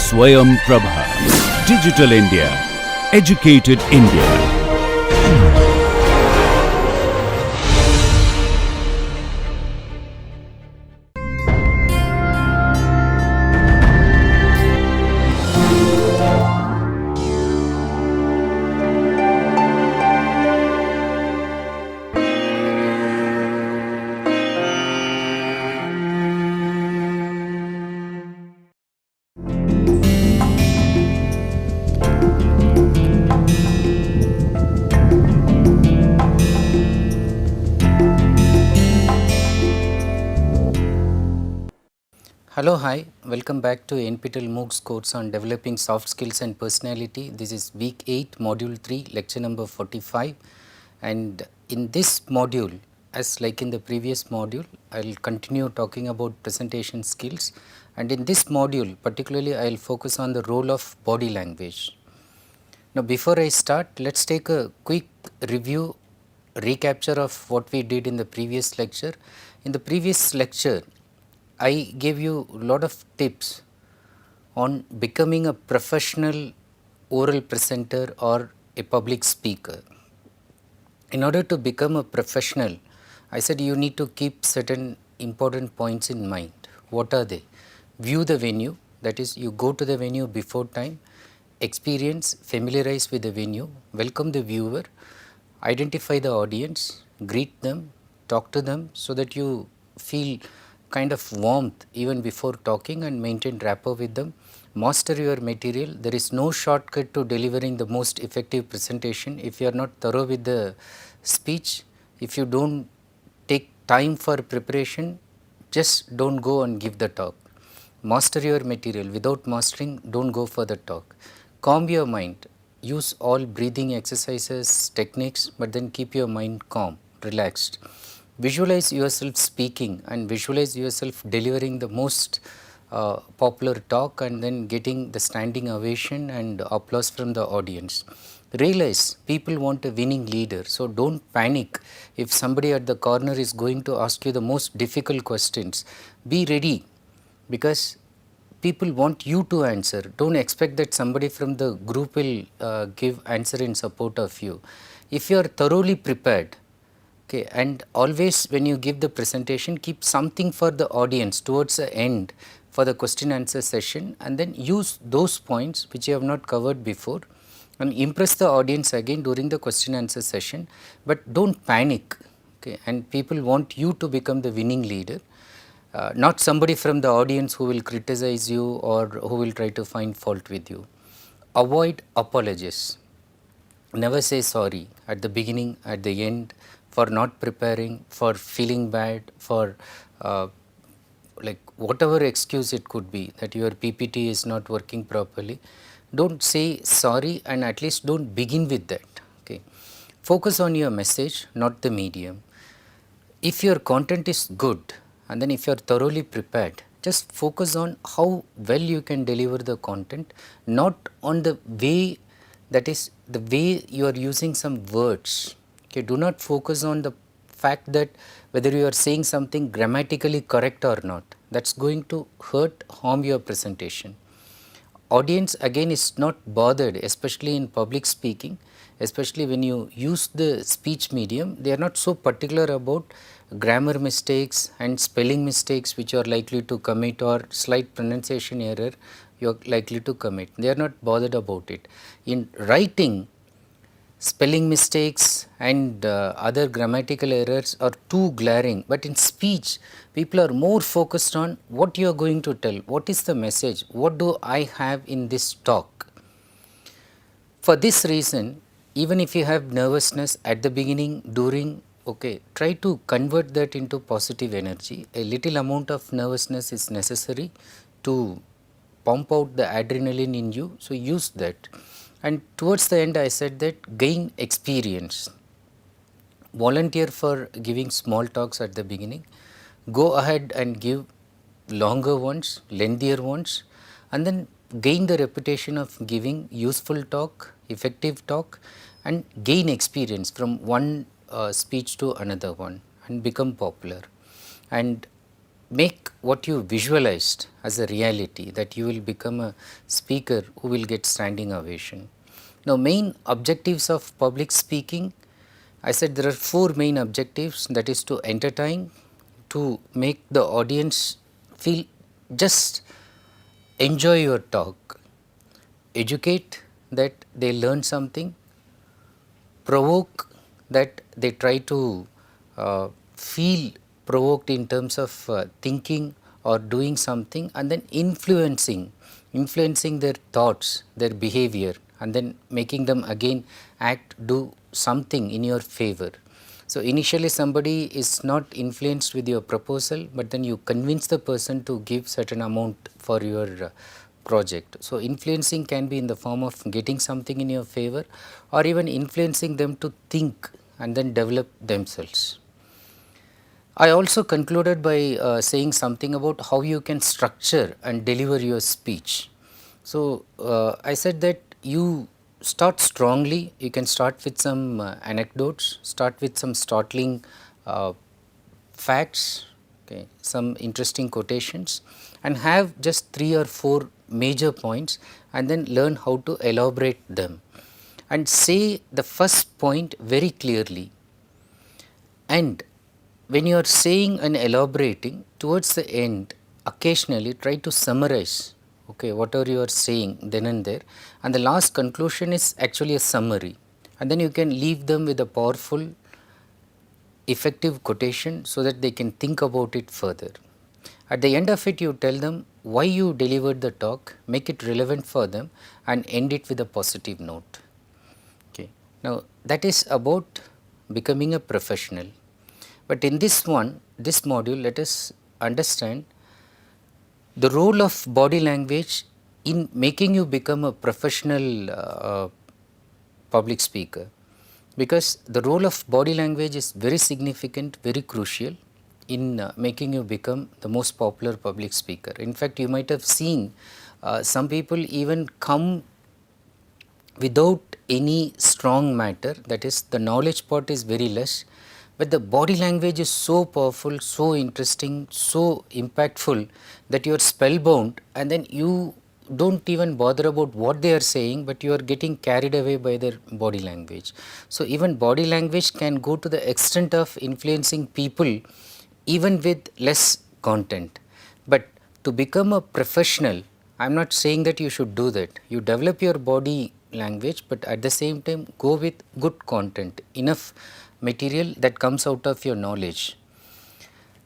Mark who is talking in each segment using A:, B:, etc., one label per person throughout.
A: Swayam Prabha. Digital India. Educated India.
B: Hello, hi, welcome back to NPTEL MOOCs course on developing soft skills and personality. This is week 8, module 3, lecture number 45, and in this module, as like in the previous module, I will continue talking about presentation skills, and in this module particularly I will focus on the role of body language. Now before I start, let us take a quick review, recapture of what we did in the previous lecture. In the previous lecture, I gave you a lot of tips on becoming a professional oral presenter or a public speaker. In order to become a professional, I said you need to keep certain important points in mind. What are they? View the venue, that is, you go to the venue before time, experience, familiarize with the venue, welcome the viewer, identify the audience, greet them, talk to them so that you feel kind of warmth even before talking and maintain rapport with them. Master your material. There is no shortcut to delivering the most effective presentation. If you are not thorough with the speech, if you don't take time for preparation, just don't go and give the talk. Master your material. Without mastering, don't go for the talk. Calm your mind. Use all breathing exercises, techniques, but then keep your mind calm, relaxed. Visualize yourself speaking and visualize yourself delivering the most popular talk and then getting the standing ovation and applause from the audience. Realize people want a winning leader, so don't panic if somebody at the corner is going to ask you the most difficult questions. Be ready, because people want you to answer. Don't expect that somebody from the group will give answer in support of you. If you are thoroughly prepared, okay, and always when you give the presentation, keep something for the audience towards the end for the question answer session, and then use those points which you have not covered before and impress the audience again during the question answer session, but don't panic, okay, and people want you to become the winning leader. Not somebody from the audience who will criticize you or who will try to find fault with you. Avoid apologies. Never say sorry at the beginning, at the end, for not preparing, for feeling bad, for like whatever excuse it could be, that your PPT is not working properly. Don't say sorry, and at least don't begin with that. Okay. Focus on your message, not the medium. If your content is good, and then if you are thoroughly prepared, just focus on how well you can deliver the content, not on the way, that is the way you are using some words. Okay, do not focus on the fact that whether you are saying something grammatically correct or not. That's going to harm your presentation. Audience again is not bothered, especially in public speaking, especially when you use the speech medium. They are not so particular about grammar mistakes and spelling mistakes which you are likely to commit, or slight pronunciation error you are likely to commit. They are not bothered about it. In writing, spelling mistakes and other grammatical errors are too glaring, but in speech people are more focused on what you are going to tell, what is the message, what do I have in this talk. For this reason, even if you have nervousness at the beginning, during, okay, try to convert that into positive energy. A little amount of nervousness is necessary to pump out the adrenaline in you, so use that. And towards the end, I said that gain experience. Volunteer for giving small talks at the beginning. Go ahead and give longer ones, lengthier ones, and then gain the reputation of giving useful talk, effective talk, and gain experience from one speech to another one and become popular. And make what you visualized as a reality, that you will become a speaker who will get standing ovation. Now, main objectives of public speaking, I said there are 4 main objectives, that is to entertain, to make the audience feel just enjoy your talk, educate that they learn something, provoke that they try to feel provoked in terms of thinking or doing something, and then influencing their thoughts, their behavior, and then making them again act, do something in your favor. So, initially somebody is not influenced with your proposal, but then you convince the person to give certain amount for your project. So, influencing can be in the form of getting something in your favor, or even influencing them to think and then develop themselves. I also concluded by saying something about how you can structure and deliver your speech. So, I said that you start strongly, you can start with some anecdotes, start with some startling facts, okay, some interesting quotations, and have just 3 or 4 major points, and then learn how to elaborate them and say the first point very clearly. And when you are saying and elaborating, towards the end, occasionally try to summarize, okay, whatever you are saying then and there, and the last conclusion is actually a summary, and then you can leave them with a powerful effective quotation so that they can think about it further. At the end of it, you tell them why you delivered the talk, make it relevant for them, and end it with a positive note. Okay. Now, that is about becoming a professional. But in this module, let us understand the role of body language in making you become a professional public speaker, because the role of body language is very significant, very crucial in making you become the most popular public speaker. In fact, you might have seen some people even come without any strong matter, that is the knowledge part is very less, but the body language is so powerful, so interesting, so impactful that you are spellbound, and then you do not even bother about what they are saying, but you are getting carried away by their body language. So, even body language can go to the extent of influencing people even with less content. But to become a professional, I am not saying that you should do that. You develop your body language, but at the same time go with good content, enough material that comes out of your knowledge.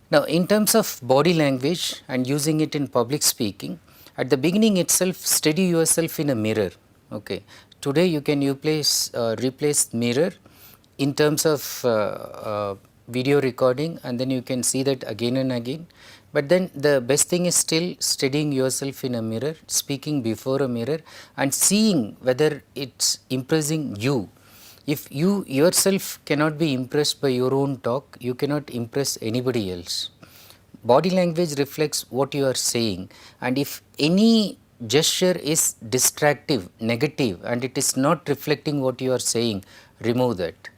B: Now, in terms of body language and using it in public speaking, at the beginning itself steady yourself in a mirror. Okay. Today you can replace mirror in terms of video recording, and then you can see that again and again. But then the best thing is still steadying yourself in a mirror, speaking before a mirror and seeing whether it's impressing you. If you yourself cannot be impressed by your own talk, you cannot impress anybody else. Body language reflects what you are saying, and if any gesture is distractive, negative, and it is not reflecting what you are saying, remove that.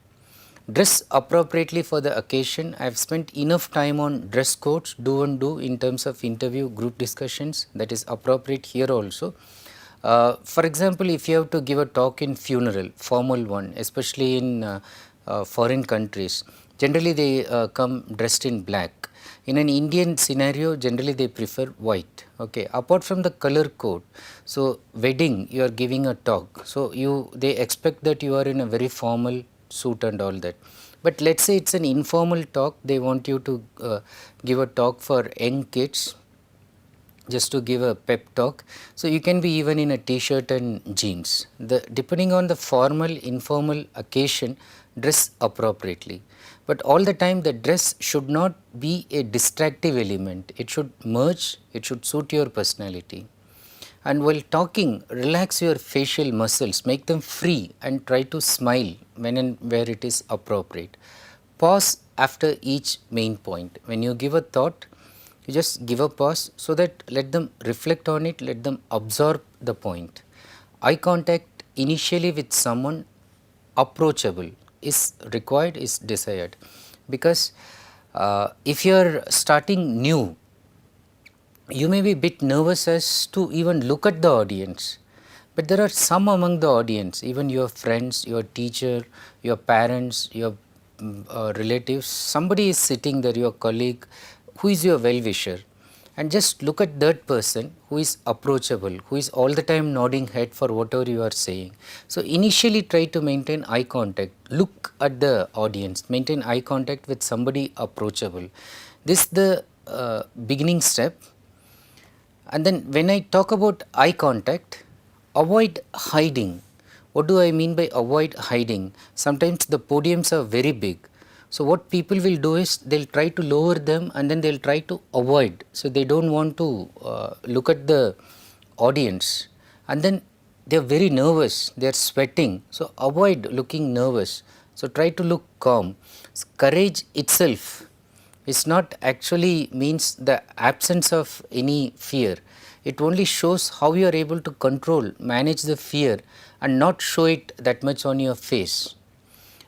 B: Dress appropriately for the occasion. I have spent enough time on dress codes, do and do in terms of interview, group discussions, that is appropriate here also. For example, if you have to give a talk in funeral, formal one, especially in foreign countries, generally they come dressed in black. In an Indian scenario, generally they prefer white. Okay. Apart from the color code, so wedding, you are giving a talk, so they expect that you are in a very formal suit and all that. But let us say it is an informal talk, they want you to give a talk for young kids, just to give a pep talk. So, you can be even in a t-shirt and jeans. Depending on the formal, informal occasion, dress appropriately. But all the time the dress should not be a distractive element, it should merge, it should suit your personality. And while talking, relax your facial muscles, make them free and try to smile when and where it is appropriate. Pause after each main point. When you give a thought, you just give a pause so that let them reflect on it, let them absorb the point. Eye contact initially with someone approachable is required, is desired, because if you are starting new you may be a bit nervous as to even look at the audience, but there are some among the audience, even your friends, your teacher, your parents, your relatives, somebody is sitting there, your colleague, who is your well-wisher, and just look at that person who is approachable, who is all the time nodding head for whatever you are saying. So initially try to maintain eye contact, look at the audience, maintain eye contact with somebody approachable. This is the beginning step. And then when I talk about eye contact, avoid hiding. What do I mean by avoid hiding? Sometimes the podiums are very big. So what people will do is they'll try to lower them and then they'll try to avoid. So they don't want to look at the audience, and then they're very nervous, they're sweating. So avoid looking nervous. So try to look calm. Courage itself is not actually means the absence of any fear. It only shows how you are able to control, manage the fear and not show it that much on your face.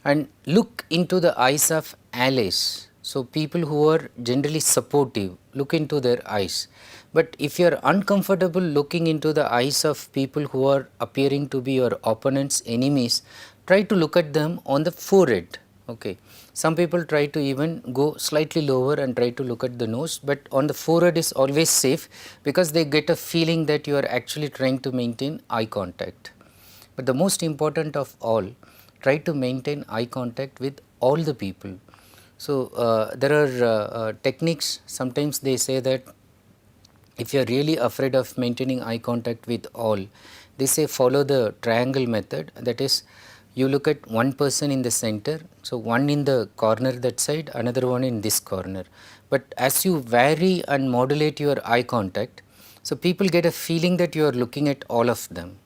B: And look into the eyes of allies. So people who are generally supportive, look into their eyes. But if you are uncomfortable looking into the eyes of people who are appearing to be your opponents, enemies, try to look at them on the forehead. Okay. Some people try to even go slightly lower and try to look at the nose, but on the forehead is always safe because they get a feeling that you are actually trying to maintain eye contact. But the most important of all, try to maintain eye contact with all the people. So there are techniques. Sometimes they say that if you are really afraid of maintaining eye contact with all, they say follow the triangle method. That is, you look at one person in the center, so one in the corner that side, another one in this corner. But as you vary and modulate your eye contact, so people get a feeling that you are looking at all of them.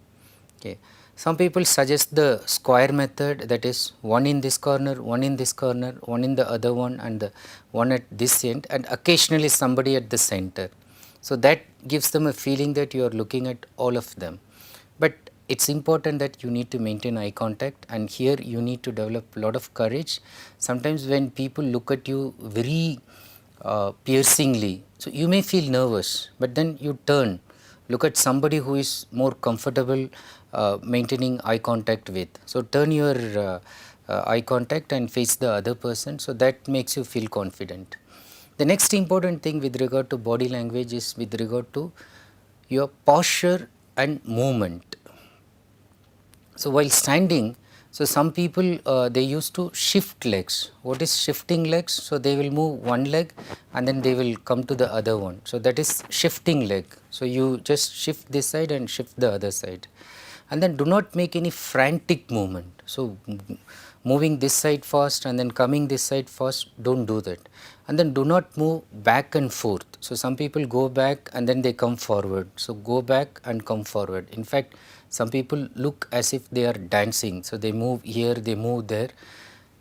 B: Okay. Some people suggest the square method, that is one in this corner, one in this corner, one in the other one and the one at this end, and occasionally somebody at the center. So that gives them a feeling that you are looking at all of them. But it's important that you need to maintain eye contact, and here you need to develop a lot of courage. Sometimes when people look at you very piercingly, so you may feel nervous, but then you turn, look at somebody who is more comfortable maintaining eye contact with. So turn your eye contact and face the other person, so that makes you feel confident. The next important thing with regard to body language is with regard to your posture and movement. So while standing, so some people they used to shift legs. What is shifting legs? So they will move one leg and then they will come to the other one. So that is shifting leg. So you just shift this side and shift the other side. And then do not make any frantic movement. So moving this side fast and then coming this side fast, don't do that. And then do not move back and forth. So some people go back and then they come forward. So go back and come forward. In fact, some people look as if they are dancing. So they move here, they move there.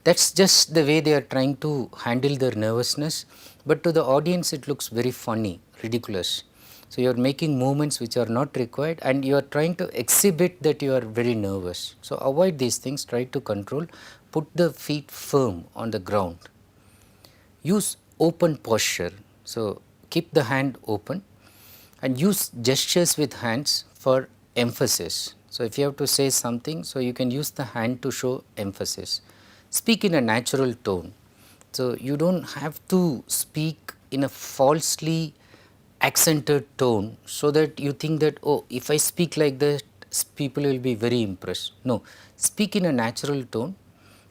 B: That's just the way they are trying to handle their nervousness. But to the audience, it looks very funny, ridiculous. So you are making movements which are not required and you are trying to exhibit that you are very nervous. So avoid these things, try to control, put the feet firm on the ground. Use open posture. So keep the hand open and use gestures with hands for emphasis. So if you have to say something, so you can use the hand to show emphasis. Speak in a natural tone. So you don't have to speak in a falsely accented tone so that you think that, oh, if I speak like that, people will be very impressed. No, speak in a natural tone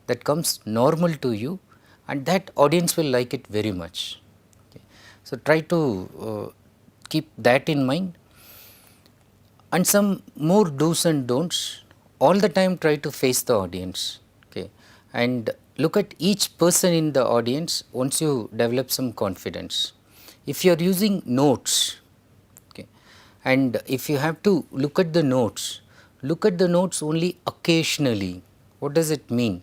B: that comes normal to you, and that audience will like it very much. Okay. So try to keep that in mind. And some more do's and don'ts, all the time try to face the audience. Okay. And look at each person in the audience once you develop some confidence. If you are using notes, okay, and if you have to look at the notes only occasionally. What does it mean?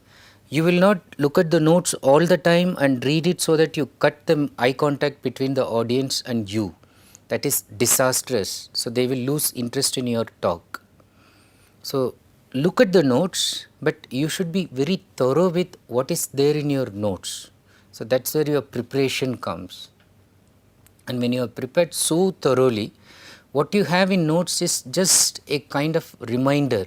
B: You will not look at the notes all the time and read it so that you cut the eye contact between the audience and you. That is disastrous. So they will lose interest in your talk. So look at the notes, but you should be very thorough with what is there in your notes. So that's where your preparation comes. And when you are prepared so thoroughly, what you have in notes is just a kind of reminder.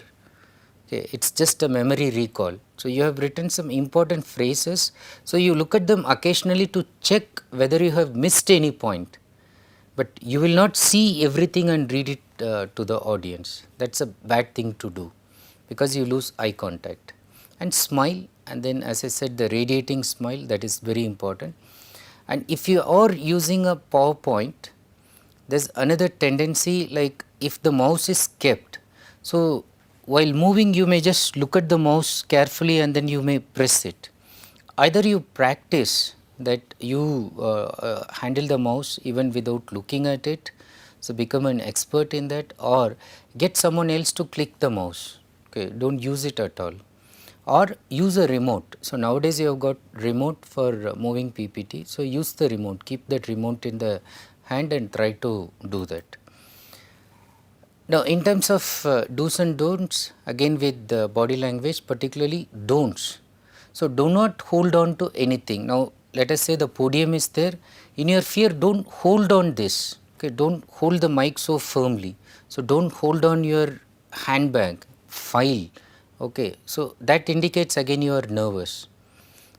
B: Okay, it's just a memory recall. So you have written some important phrases. So you look at them occasionally to check whether you have missed any point. But you will not see everything and read it to the audience. That's a bad thing to do, because you lose eye contact. And smile, and then as I said, the radiating smile, that is very important. And if you are using a PowerPoint, there's another tendency, like if the mouse is kept, so while moving you may just look at the mouse carefully and then you may press it. Either you practice that you handle the mouse even without looking at it, so become an expert in that, or get someone else to click the mouse. Okay, don't use it at all, or use a remote. So nowadays you have got remote for moving PPT, so use the remote, keep that remote in the hand and try to do that. Now in terms of do's and don'ts, again with the body language, particularly don'ts. So do not hold on to anything. Now let us say the podium is there, in your fear don't hold on this, okay, don't hold the mic so firmly. So don't hold on your handbag, file, okay, so that indicates again you are nervous.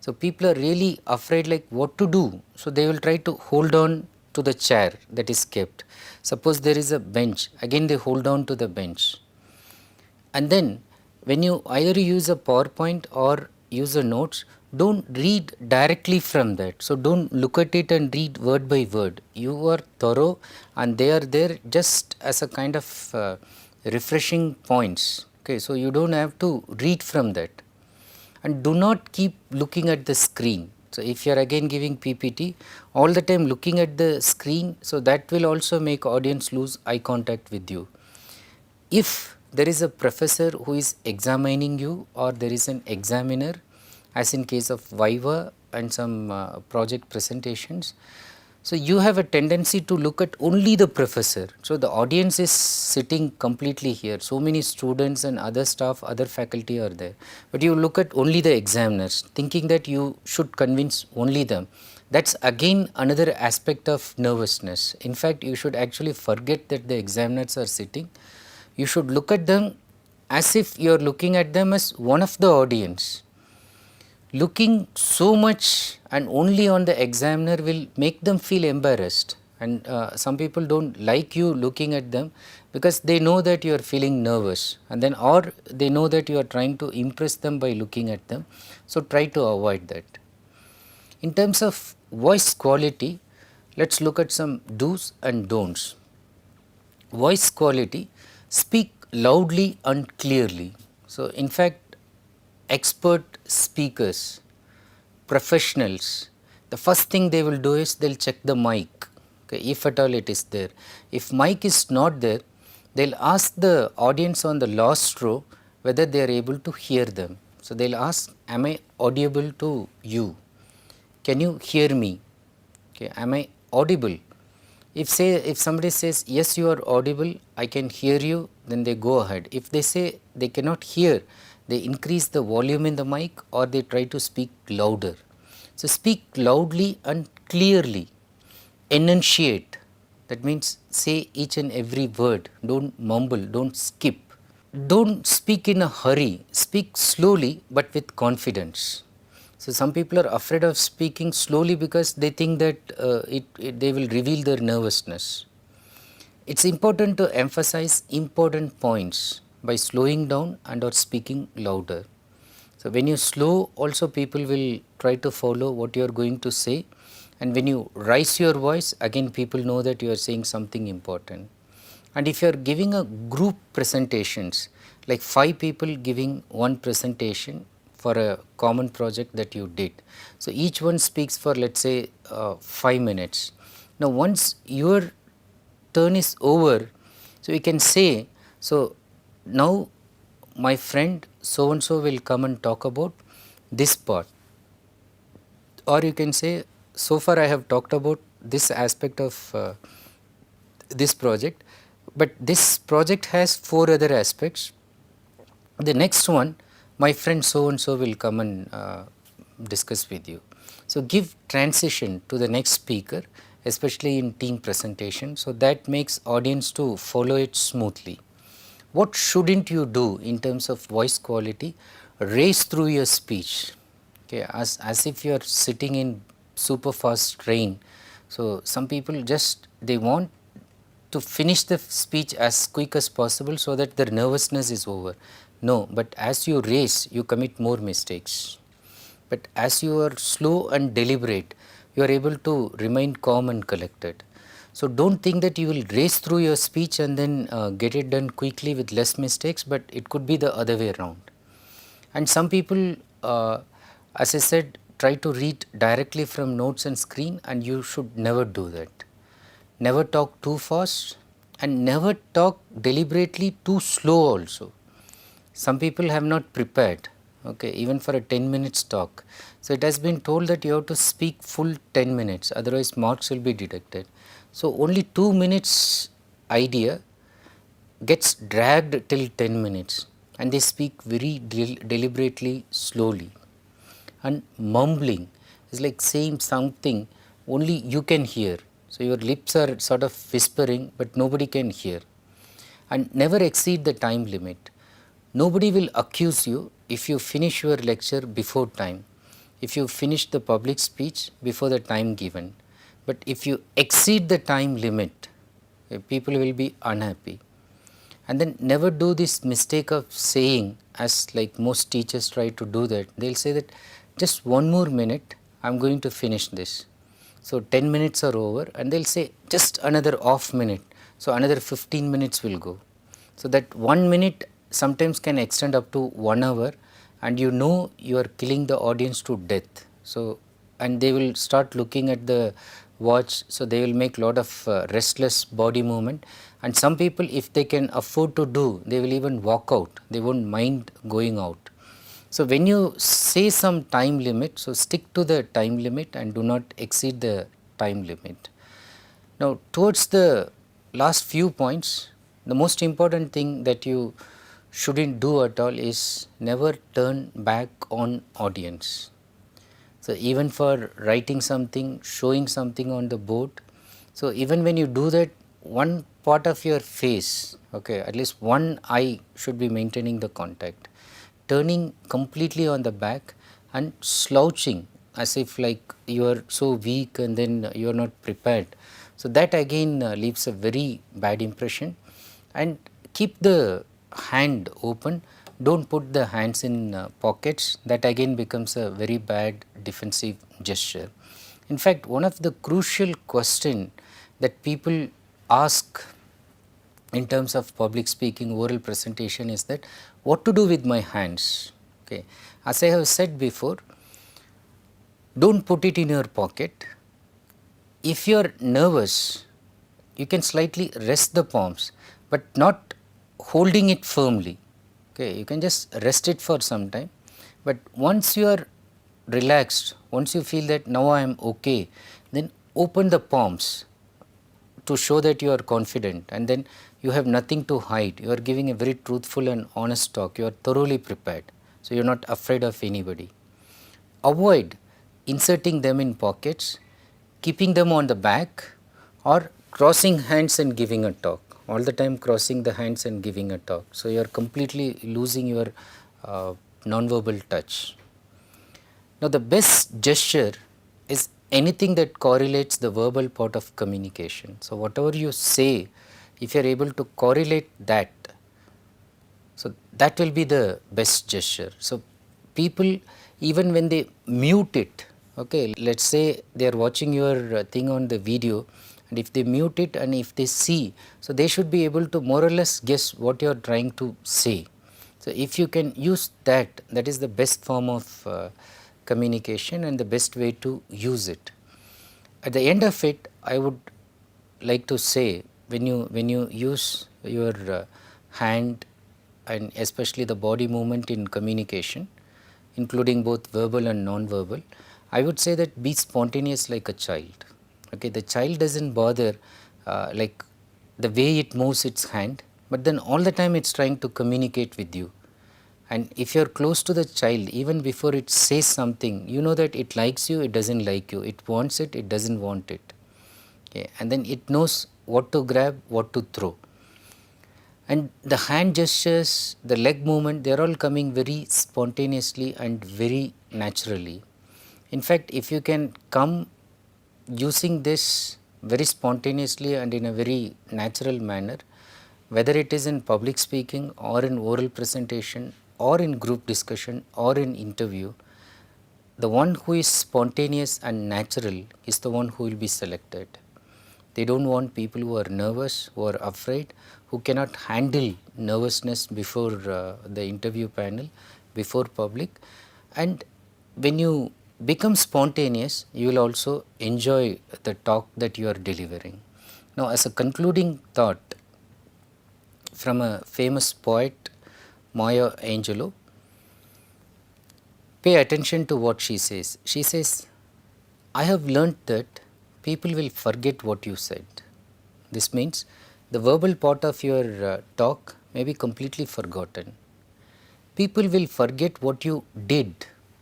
B: So people are really afraid like what to do, so they will try to hold on to the chair that is kept. Suppose there is a bench, again they hold on to the bench. And then when you either use a PowerPoint or use a notes, don't read directly from that. So don't look at it and read word by word. You are thorough and they are there just as a kind of refreshing points. Okay, so you don't have to read from that. And do not keep looking at the screen. So if you are again giving PPT, all the time looking at the screen, so that will also make audience lose eye contact with you. If there is a professor who is examining you, or there is an examiner, as in case of Viva and some project presentations, so you have a tendency to look at only the professor. So the audience is sitting completely here, so many students and other staff, other faculty are there, but you look at only the examiners thinking that you should convince only them. That's again another aspect of nervousness. In fact, you should actually forget that the examiners are sitting. You should look at them as if you are looking at them as one of the audience. Looking so much and only on the examiner will make them feel embarrassed, and some people don't like you looking at them because they know that you are feeling nervous, and then or they know that you are trying to impress them by looking at them. So try to avoid that. In terms of voice quality, let's look at some do's and don'ts. Voice quality, speak loudly and clearly. So in fact, expert speakers, professionals, the first thing they will do is they will check the mic, okay, if at all it is there. If mic is not there, they will ask the audience on the last row whether they are able to hear them. So they will ask, am I audible to you? Can you hear me? Okay, am I audible? If somebody says yes, you are audible, I can hear you, then they go ahead. If they say they cannot hear, they increase the volume in the mic or they try to speak louder. So speak loudly and clearly. Enunciate, that means say each and every word, don't mumble, don't skip. Don't speak in a hurry, speak slowly but with confidence. So some people are afraid of speaking slowly because they think that they will reveal their nervousness. It's important to emphasize important points by slowing down and or speaking louder. So when you slow, also people will try to follow what you are going to say, and when you raise your voice, again people know that you are saying something important. And if you are giving a group presentations, like 5 people giving one presentation for a common project that you did, so each one speaks for let's say 5 minutes. Now once your turn is over, so you can say, so now my friend so and so will come and talk about this part, or you can say, so far I have talked about this aspect of this project, but this project has 4 other aspects. The next one, my friend so and so will come and discuss with you. So give transition to the next speaker especially in team presentation. So that makes audience to follow it smoothly. What shouldn't you do in terms of voice quality? Race through your speech, okay, as if you are sitting in super fast train. So some people just they want to finish the speech as quick as possible so that their nervousness is over. No, but as you race, you commit more mistakes. But as you are slow and deliberate, you are able to remain calm and collected. So don't think that you will race through your speech and then get it done quickly with less mistakes, but it could be the other way around. And some people, as I said, try to read directly from notes and screen, and you should never do that. Never talk too fast and never talk deliberately too slow also. Some people have not prepared, okay, even for a 10 minutes talk. So it has been told that you have to speak full 10 minutes, otherwise marks will be deducted. So only 2 minutes idea gets dragged till 10 minutes, and they speak very deliberately slowly. And mumbling is like saying something only you can hear. So your lips are sort of whispering, but nobody can hear. And never exceed the time limit. Nobody will accuse you if you finish your lecture before time, if you finish the public speech before the time given. But if you exceed the time limit, people will be unhappy. And then never do this mistake of saying, as like most teachers try to do that, they will say that just one more minute, I am going to finish this. So 10 minutes are over, and they will say just another off minute, so another 15 minutes will go. So that 1 minute sometimes can extend up to 1 hour, and you know you are killing the audience to death. So and they will start looking at the watch, so they will make lot of restless body movement. And some people, if they can afford to do, they will even walk out, they won't mind going out. So when you say some time limit, so stick to the time limit and do not exceed the time limit. Now towards the last few points, the most important thing that you shouldn't do at all is never turn back on audience. So even for writing something, showing something on the board, so even when you do that, one part of your face, okay, at least one eye should be maintaining the contact. Turning completely on the back and slouching as if like you are so weak and then you are not prepared. So that again leaves a very bad impression. And keep the hand open, don't put the hands in pockets, that again becomes a very bad defensive gesture. In fact, one of the crucial question that people ask in terms of public speaking, oral presentation is that what to do with my hands. Okay. As I have said before, don't put it in your pocket. If you are nervous, you can slightly rest the palms, but not holding it firmly. Okay. You can just rest it for some time, but once you are relaxed, once you feel that now I am okay, then open the palms to show that you are confident, and then you have nothing to hide. You are giving a very truthful and honest talk. You are thoroughly prepared. So you are not afraid of anybody. Avoid inserting them in pockets, keeping them on the back, or crossing hands and giving a talk. All the time crossing the hands and giving a talk. So you are completely losing your non-verbal touch. Now the best gesture is anything that correlates the verbal part of communication. So whatever you say, if you are able to correlate that, so that will be the best gesture. So people, even when they mute it, okay, let's say they are watching your thing on the video, and if they mute it and if they see, so they should be able to more or less guess what you are trying to say. So if you can use that, that is the best form of communication and the best way to use it. At the end of it, I would like to say, when you use your hand and especially the body movement in communication, including both verbal and non-verbal, I would say that be spontaneous like a child. Okay, the child doesn't bother like the way it moves its hand, but then all the time it's trying to communicate with you. And if you are close to the child, even before it says something, you know that it likes you, it doesn't like you, it wants it, it doesn't want it. okay, and then it knows what to grab, what to throw. And the hand gestures, the leg movement, they are all coming very spontaneously and very naturally. In fact, if you can come using this very spontaneously and in a very natural manner, whether it is in public speaking or in oral presentation or in group discussion or in interview, the one who is spontaneous and natural is the one who will be selected. They don't want people who are nervous, who are afraid, who cannot handle nervousness before the interview panel, before public. And when you become spontaneous, you will also enjoy the talk that you are delivering. Now, as a concluding thought from a famous poet, Maya Angelou, pay attention to what she says. She says, I have learnt that people will forget what you said. This means the verbal part of your talk may be completely forgotten. People will forget what you did.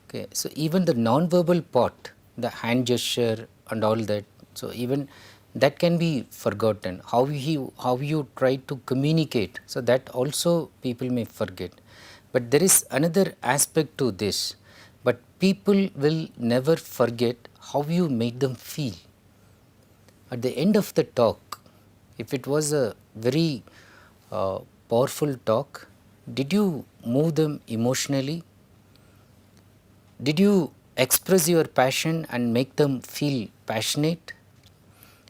B: Okay, so even the non-verbal part, the hand gesture and all that, so even that can be forgotten. How you try to communicate, so that also people may forget. But there is another aspect to this. But people will never forget how you made them feel. At the end of the talk, if it was a very powerful talk, did you move them emotionally? Did you express your passion and make them feel passionate?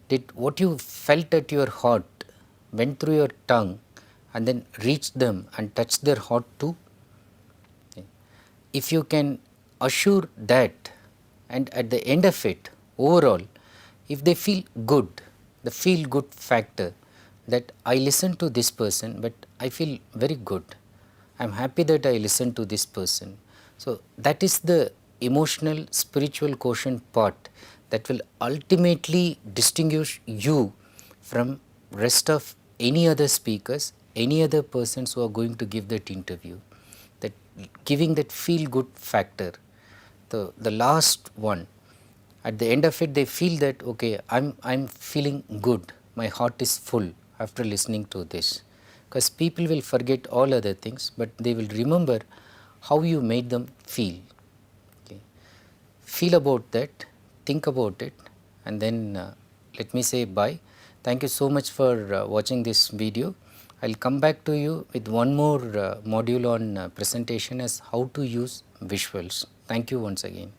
B: Did what you felt at your heart went through your tongue and then reached them and touched their heart too? If you can assure that, and at the end of it, overall, if they feel good, the feel good factor, that I listened to this person, but I feel very good. I am happy that I listened to this person. So, that is the emotional spiritual quotient part that will ultimately distinguish you from rest of any other speakers, any other persons who are going to give that interview. That giving that feel good factor, the last one, at the end of it they feel that okay, I'm feeling good, my heart is full after listening to this. Because people will forget all other things, but they will remember how you made them feel. Okay. Feel about that, think about it, and then let me say bye. Thank you so much for watching this video. I will come back to you with one more module on presentation as how to use visuals. Thank you once again.